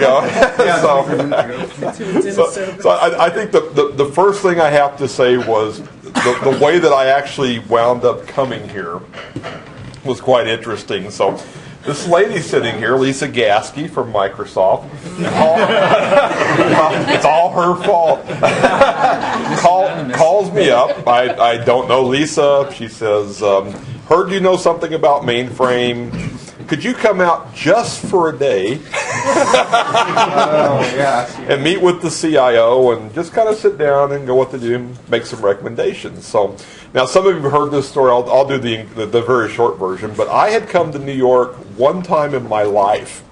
So I think the first thing I have to say was the way that I actually wound up coming here was quite interesting. So this lady sitting here, Lisa Gaskey from Microsoft, it's all her fault. Calls me up. I don't know Lisa. She says, heard you know something about mainframe. Could you come out just for a day and meet with the CIO and just kind of sit down and go what to do and make some recommendations? So now some of you have heard this story. I'll do the very short version. But I had come to New York one time in my life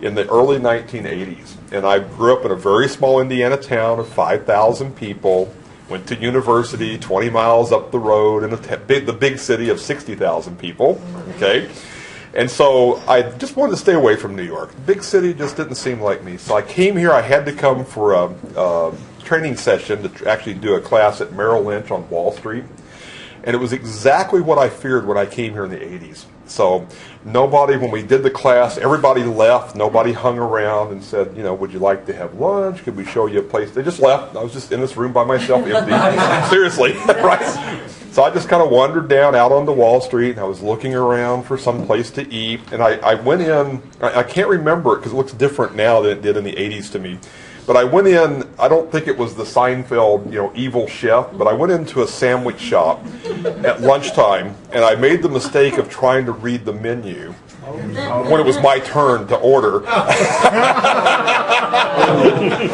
in the early 1980s. And I grew up in a very small Indiana town of 5,000 people. Went to university 20 miles up the road in the big city of 60,000 people. Okay. And so I just wanted to stay away from New York. Big city just didn't seem like me. So I came here. I had to come for a training session to actually do a class at Merrill Lynch on Wall Street. And it was exactly what I feared when I came here in the 80s. So nobody, when we did the class, everybody left. Nobody hung around and said, would you like to have lunch? Could we show you a place? They just left. I was just in this room by myself, empty. Seriously, right? So I just kind of wandered down out onto Wall Street, and I was looking around for some place to eat. And I went in. I can't remember it because it looks different now than it did in the 80s to me. But I went in, I don't think it was the Seinfeld, evil chef, but I went into a sandwich shop at lunchtime, and I made the mistake of trying to read the menu when it was my turn to order.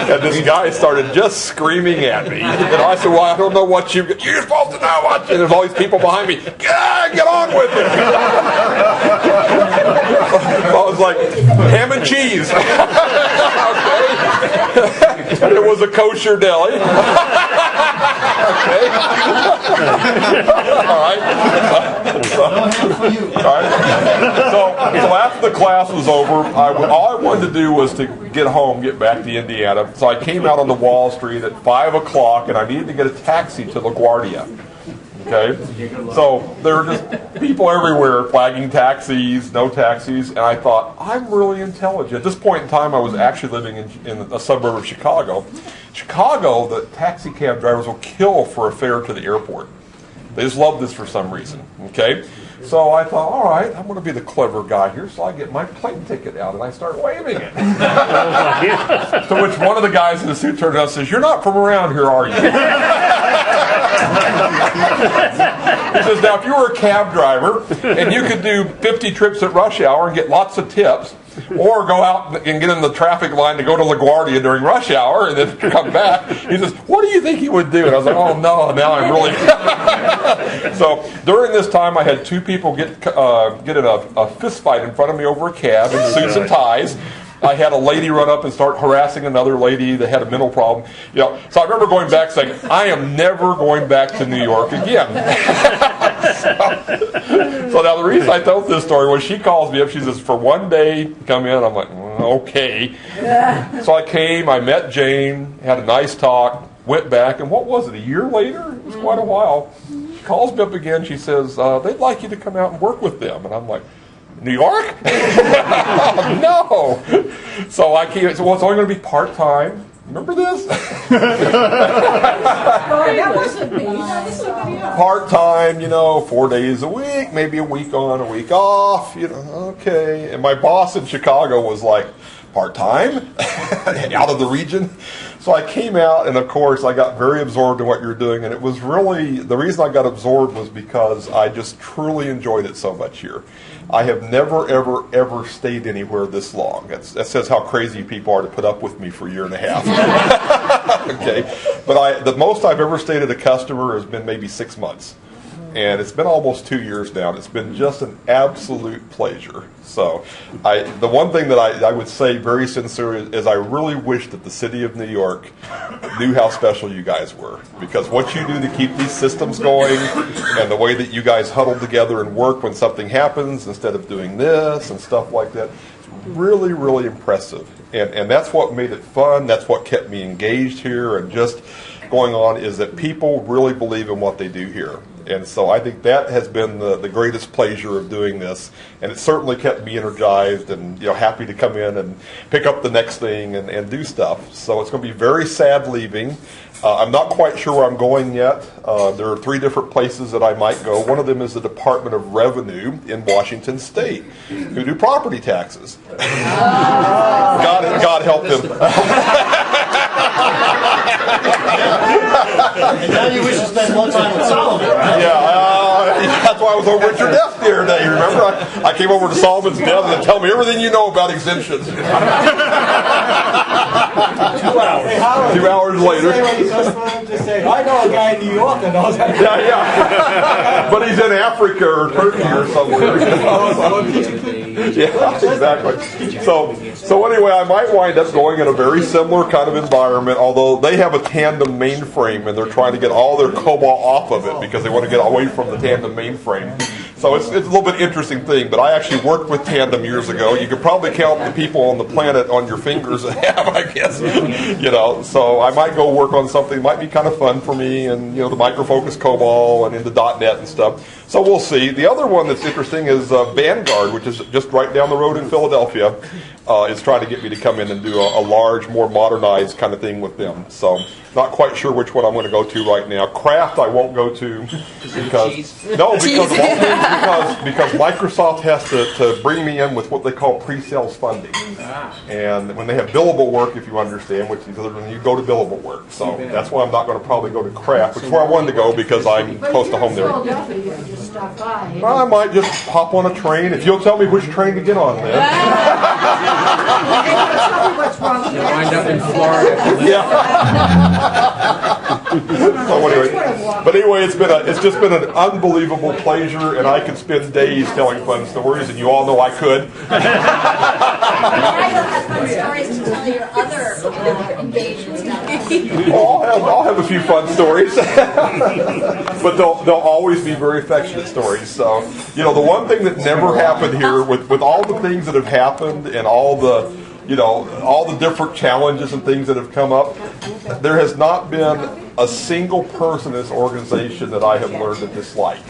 And this guy started just screaming at me. And I said, well, I don't know what you're supposed to know what. And there's all these people behind me. Get on with it. So I was like, ham and cheese. Okay. It was a kosher deli. Okay. All right. So after the class was over, all I wanted to do was to get home, get back to Indiana. So I came out on the Wall Street at 5 o'clock, and I needed to get a taxi to LaGuardia. Okay? So there were just people everywhere flagging taxis, no taxis, and I thought, I'm really intelligent. At this point in time, I was actually living in a suburb of Chicago. Chicago, the taxi cab drivers will kill for a fare to the airport. They just love this for some reason. Okay? So I thought, all right, I'm going to be the clever guy here, so I get my plane ticket out and I start waving it. To which one of the guys in the suit turns around and says, you're not from around here, are you? He says, now if you were a cab driver and you could do 50 trips at rush hour and get lots of tips, or go out and get in the traffic line to go to LaGuardia during rush hour and then come back. He says, what do you think he would do? And I was like, oh no, now I'm really... So during this time, I had two people get in a fist fight in front of me over a cab in suits and ties. I had a lady run up and start harassing another lady that had a mental problem. So I remember going back saying, I am never going back to New York again. So now the reason I told this story was she calls me up. She says, for one day, come in. I'm like, okay. So I came, I met Jane, had a nice talk, went back, and what was it, a year later? It was quite a while. She calls me up again. She says, they'd like you to come out and work with them. And I'm like, New York? No. So I came. So it's only going to be part-time. Remember this? That wasn't me. That was somebody else. Part-time, 4 days a week, maybe a week on, a week off. Okay. And my boss in Chicago was like, part-time? Out of the region? So I came out, and of course, I got very absorbed in what you were doing. And it was really, the reason I got absorbed was because I just truly enjoyed it so much here. I have never, ever, ever stayed anywhere this long. That says how crazy people are to put up with me for a year and a half. Okay, but the most I've ever stayed at a customer has been maybe 6 months. And it's been almost 2 years now, and it's been just an absolute pleasure. So the one thing that I would say very sincerely is I really wish that the city of New York knew how special you guys were. Because what you do to keep these systems going and the way that you guys huddle together and work when something happens instead of doing this and stuff like that, it's really, really impressive. And that's what made it fun. That's what kept me engaged here and just going on, is that people really believe in what they do here. And so I think that has been the greatest pleasure of doing this, and it certainly kept me energized and happy to come in and pick up the next thing and do stuff. So it's going to be very sad leaving. I'm not quite sure where I'm going yet. There are 3 different places that I might go. One of them is the Department of Revenue in Washington State, who do property taxes. God help them. And now you wish to spend more time with Solomon, right? Yeah, that's why I was over at your desk the other day. Remember, I came over to Solomon's desk and tell me everything you know about exemptions. 2 hours. 2 hours later. Just say, I know a guy in New York that knows how to do it. Yeah. But he's in Africa or Turkey or somewhere. Yeah, exactly. So anyway, I might wind up going in a very similar kind of environment, although they have a tandem mainframe and they're trying to get all their COBOL off of it because they want to get away from the tandem mainframe. So it's a little bit interesting thing, but I actually worked with Tandem years ago. You could probably count the people on the planet on your fingers that have, I guess. So I might go work on something. Might be kind of fun for me, and the Micro Focus COBOL and into .NET and stuff. So we'll see. The other one that's interesting is Vanguard, which is just right down the road in Philadelphia, is trying to get me to come in and do a large, more modernized kind of thing with them. So not quite sure which one I'm going to go to right now. Craft I won't go to because Microsoft has to bring me in with what they call pre-sales funding. And when they have billable work, if you understand, which is when you go to billable work. So that's why I'm not going to probably go to Craft, which is where I wanted to go because I'm close to home there. Well, I might just hop on a train if you'll tell me which train to get on then. You'll wind up in Florida. So anyway, it's just been an unbelievable pleasure, and I could spend days telling fun stories, and you all know I could. I don't have fun stories to tell your other engagements. I'll have a few fun stories, but they'll always be very affectionate stories. So the one thing that never happened here with all the things that have happened and all the different challenges and things that have come up, there has not been a single person in this organization that I have learned to dislike.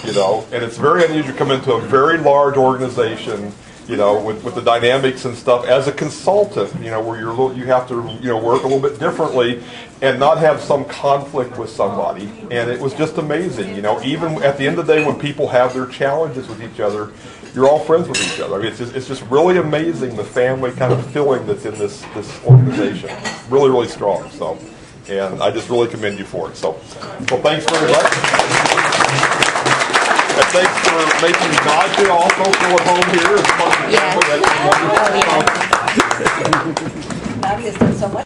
And it's very unusual to come into a very large organization, with the dynamics and stuff as a consultant, where you have to, work a little bit differently and not have some conflict with somebody. And it was just amazing, even at the end of the day when people have their challenges with each other, you're all friends with each other. I mean, it's just really amazing the family kind of feeling that's in this organization. Really, really strong. So, and I just really commend you for it. So thanks very much. And thanks for making Nadia also feel at home here. It's fun to be with. That's wonderful. Nadia's done so much.